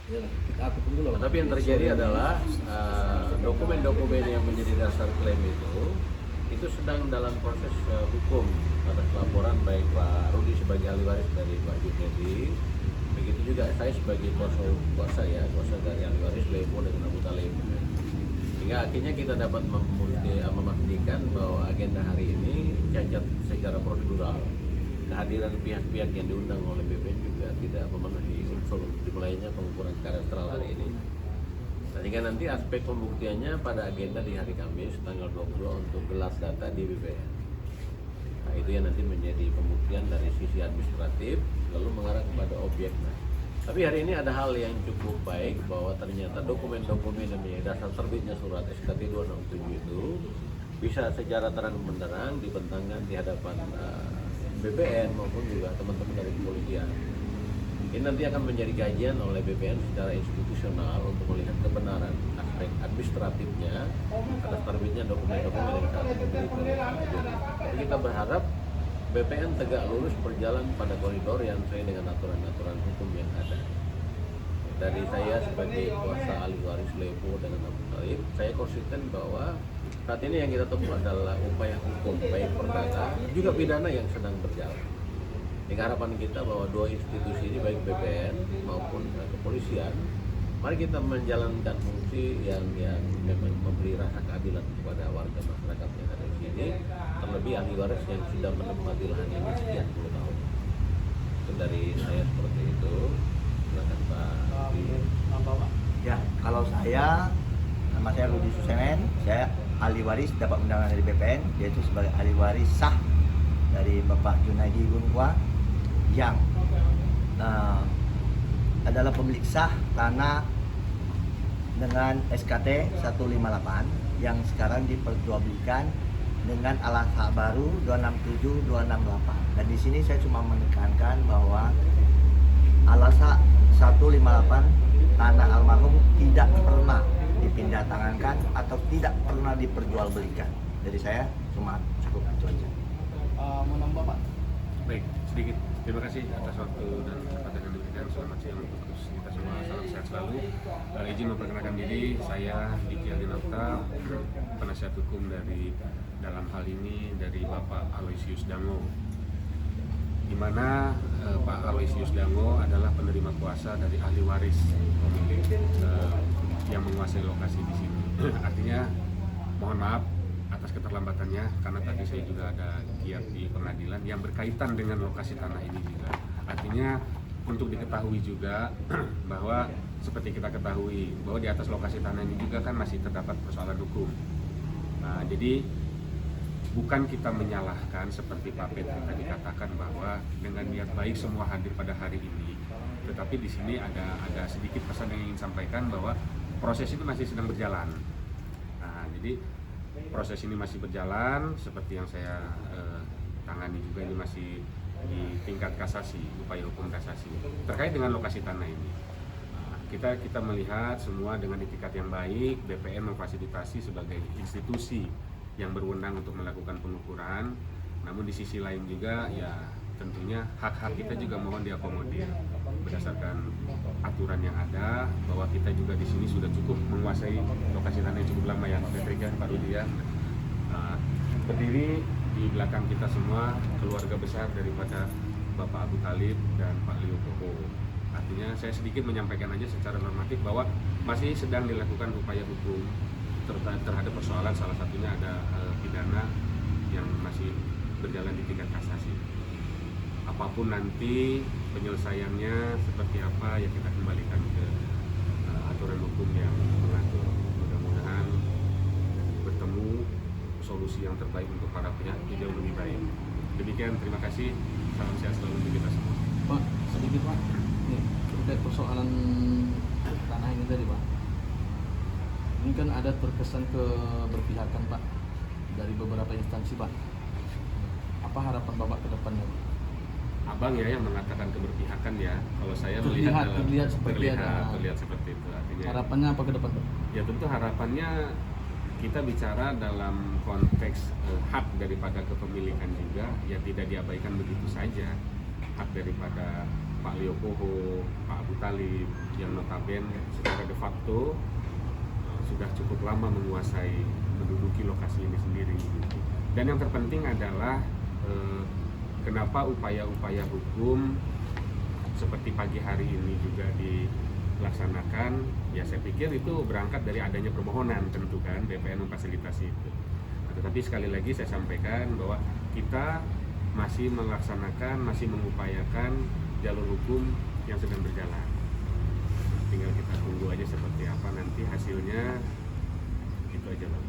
Ya, aku tunggu loh. Tapi yang terjadi adalah dokumen-dokumen yang menjadi dasar klaim itu sedang dalam proses hukum atas laporan baik Pak Rudi sebagai ahli waris dari Pak Junedi, begitu juga saya sebagai kuasa dari ahli waris Lepo dengan Abu Talib. Hingga akhirnya kita dapat memastikan bahwa agenda hari ini cacat secara prosedural. Kehadiran pihak-pihak yang diundang oleh BPN juga tidak memenuhi unsur dimulainya pengukuran kadastral hari ini. Sehingga nanti aspek pembuktiannya pada agenda di hari Kamis tanggal 22 untuk gelar data di BPN. Nah, itu yang nanti menjadi pembuktian dari sisi administratif lalu mengarah kepada objek. Nah, tapi hari ini ada hal yang cukup baik bahwa ternyata dokumen-dokumen yang menjadi dasar terbitnya surat SKT 267 itu bisa secara terang benderang dibentangkan di hadapan BPN maupun juga teman-teman dari kepolisian. Ini nanti akan menjadi kajian oleh BPN secara institusional untuk melihat kebenaran aspek administratifnya atas terbitnya dokumen-dokumen yang saat ini dimiliki oleh Pak Joni. Jadi kita berharap BPN tegak lurus berjalan pada koridor yang sesuai dengan aturan-aturan hukum yang ada. Dari saya sebagai kuasa ahli waris Lepo dengan Abu Talib, saya konsisten bahwa saat ini yang kita tempuh adalah upaya hukum baik perdata juga pidana yang sedang berjalan. Dengan harapan kita bahwa dua institusi ini baik BPN maupun kepolisian, mari kita menjalankan fungsi yang memang memberi rasa keadilan kepada warga masyarakat yang ada di sini, terlebih ahli waris yang sudah menempati lahan ini sekian puluh tahun. Itu dari saya seperti itu. Silakan Pak. Ya, kalau saya, nama saya Rudi Susenen, saya ahli waris dapat undangan dari BPN, yaitu sebagai ahli waris sah dari Bapak Junaidi Gunwa yang adalah pemilik sah tanah dengan SKT 158 yang sekarang diperjualbelikan dengan alasa baru 267 268. Dan di sini saya cuma menekankan bahwa alasa 158 tanah almarhum tidak pernah dipindah tangankan atau tidak pernah diperjualbelikan. Jadi saya cuma cukup itu aja. Menambah Pak. Baik, sedikit. Terima kasih atas waktu dan kesempatan yang diberikan. Selamat siang untuk kita semua. Salam sehat selalu. Izin memperkenalkan diri, saya Diki Adinata, penasihat hukum dari dalam hal ini dari Bapak Aloysius Dango. Di mana Pak Aloysius Dango adalah penerima kuasa dari ahli waris pemilik yang menguasai lokasi di sini. Artinya mohon maaf atas keterlambatannya karena tadi saya juga ada giat di pengadilan yang berkaitan dengan lokasi tanah ini juga. Artinya untuk diketahui juga bahwa seperti kita ketahui bahwa di atas lokasi tanah ini juga kan masih terdapat persoalan hukum. Nah, jadi bukan kita menyalahkan seperti Pak Petri tadi katakan bahwa dengan niat baik semua hadir pada hari ini. Tetapi di sini ada sedikit pesan yang ingin sampaikan bahwa proses itu masih sedang berjalan. Nah, jadi proses ini masih berjalan seperti yang saya tangani juga, ini masih di tingkat kasasi, upaya hukum kasasi terkait dengan lokasi tanah ini. Nah, kita melihat semua dengan itikat yang baik, BPN memfasilitasi sebagai institusi yang berwenang untuk melakukan pengukuran. Namun di sisi lain juga ya tentunya hak-hak kita juga mohon diakomodir berdasarkan aturan yang ada, bahwa kita juga di sini sudah cukup menguasai lokasi tanah yang cukup lama ya Pak Petri kan, Pak Rudi ya. Berdiri di belakang kita semua keluarga besar daripada Bapak Abu Talib dan Pak Leo Koko. Artinya saya sedikit menyampaikan aja secara normatif bahwa masih sedang dilakukan upaya hukum terhadap persoalan, salah satunya ada pidana yang masih berjalan di tingkat kasasi. Apapun nanti penyelesaiannya seperti apa ya kita kembalikan ke aturan hukum yang mengatur. Mudah-mudahan bertemu solusi yang terbaik untuk para pihak jauh lebih baik. Demikian, terima kasih. Salam sehat selalu untuk kita semua. Pak, sedikit Pak. Nih, terkait persoalan tanah ini tadi Pak. Ini kan ada terkesan keberpihakan Pak dari beberapa instansi Pak. Apa harapan Bapak ke depannya? Abang ya yang mengatakan keberpihakan ya. Kalau saya terlihat seperti terlihat seperti itu. Artinya harapannya apa ke depan Pak? Ya tentu harapannya kita bicara dalam konteks hak daripada kepemilikan juga ya tidak diabaikan begitu saja. Hak daripada Pak Liopoho, Pak Abu Talib yang notabene secara de facto sudah cukup lama menguasai, menduduki lokasi ini sendiri. Dan yang terpenting adalah kenapa upaya-upaya hukum seperti pagi hari ini juga dilaksanakan, ya saya pikir itu berangkat dari adanya permohonan tentu kan, BPN memfasilitasi itu. Tetapi sekali lagi saya sampaikan bahwa kita masih melaksanakan, masih mengupayakan jalur hukum yang sedang berjalan. Tinggal kita tunggu aja seperti apa nanti hasilnya, itu aja Bang.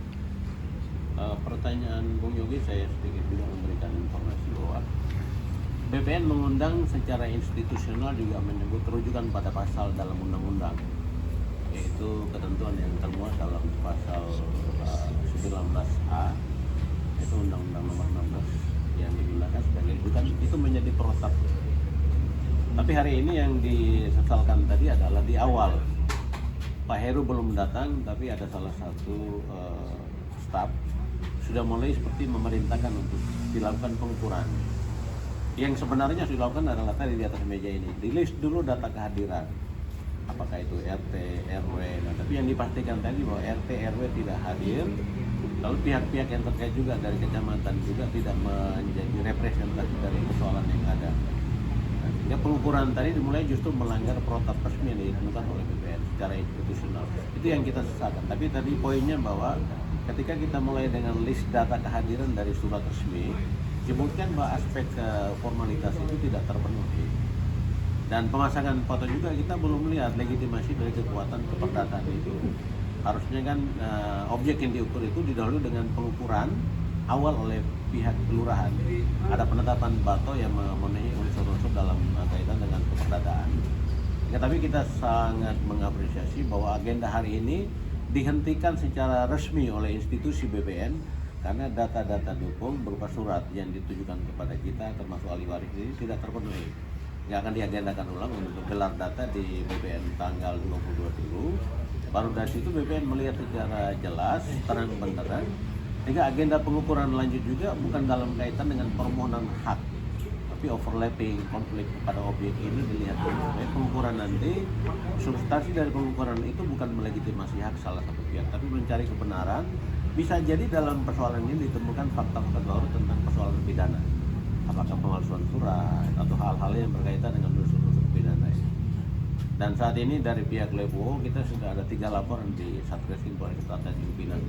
Pertanyaan Bung Yogi, saya sedikit juga memberikan informasi bahwa BPN mengundang secara institusional juga menyebut rujukan pada pasal dalam undang-undang, yaitu ketentuan yang termuat dalam pasal 19A, itu Undang-Undang Nomor 16 yang digunakan sebagai rujukan, itu menjadi protap. Tapi hari ini yang disesalkan tadi adalah di awal Pak Heru belum datang, tapi ada salah satu staf sudah mulai seperti memerintahkan untuk dilakukan pengukuran. Yang sebenarnya sudah dilakukan adalah tadi di atas meja ini, di list dulu data kehadiran, apakah itu RT, RW, tapi yang dipastikan tadi bahwa RT, RW tidak hadir, lalu pihak-pihak yang terkait juga dari kecamatan juga tidak menjadi representasi dari persoalan yang ada. Sehingga pengukuran tadi dimulai justru melanggar protap resmi yang ditentukan oleh BPN secara institusional. Itu yang kita sesalkan. Tapi tadi poinnya bahwa ketika kita mulai dengan list data kehadiran dari surat resmi, disebutkan bahwa aspek formalitas itu tidak terpenuhi. Dan pemasangan foto juga kita belum melihat legitimasi dari kekuatan keperdataan itu. Harusnya kan objek yang diukur itu didahului dengan pengukuran awal oleh pihak kelurahan. Ada penetapan bato yang memenuhi unsur-unsur dalam kaitan dengan keperdataan. Ya, tapi kita sangat mengapresiasi bahwa agenda hari ini dihentikan secara resmi oleh institusi BPN karena data-data dukung berupa surat yang ditujukan kepada kita termasuk ahli waris ini tidak terpenuhi. Yang akan diagendakan ulang untuk gelar data di BPN tanggal 22 dulu. Baru dari situ BPN melihat secara jelas, terang benderang. Sehingga agenda pengukuran lanjut juga bukan dalam kaitan dengan permohonan hak, tapi overlapping konflik pada objek ini dilihat dulu. Supaya pengukuran nanti, substansi dari pengukuran itu bukan melegitimasi hak salah satu pihak, tapi mencari kebenaran. Bisa jadi dalam persoalan ini ditemukan fakta-fakta baru tentang persoalan pidana, apakah pemalsuan surat atau hal-hal yang berkaitan dengan unsur-unsur pidana. Dan saat ini dari pihak Lepo kita sudah ada 3 laporan di Satreskrim Polres Selatan Pinang.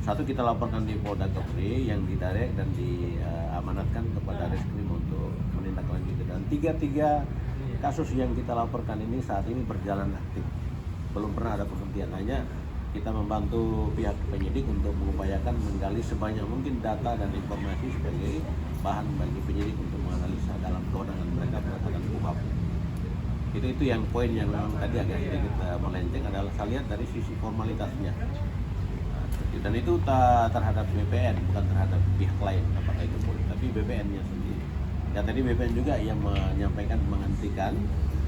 Satu kita laporkan di Polda Kepri yang didirect dan diamanatkan kepada Reskrim untuk menindaklanjuti. Dan 3 kasus yang kita laporkan ini saat ini berjalan aktif. Belum pernah ada penghentian, hanya kita membantu pihak penyidik untuk mengupayakan menggali sebanyak mungkin data dan informasi sebagai bahan bagi penyidik untuk menganalisa dalam kewenangan mereka berdasarkan KUHP. Itu yang poin yang memang tadi agak sedikit melenceng adalah saya lihat dari sisi formalitasnya. Dan itu terhadap BPN, bukan terhadap pihak lain, apakah itu Polri, tapi BPN-nya sendiri. Ya tadi BPN juga yang menyampaikan menghentikan,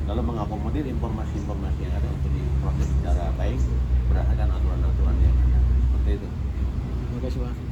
lalu mengakomodir informasi-informasi yang ada untuk diproses secara baik berdasarkan aturan-aturan yang ada. Seperti itu. Terima kasih Pak.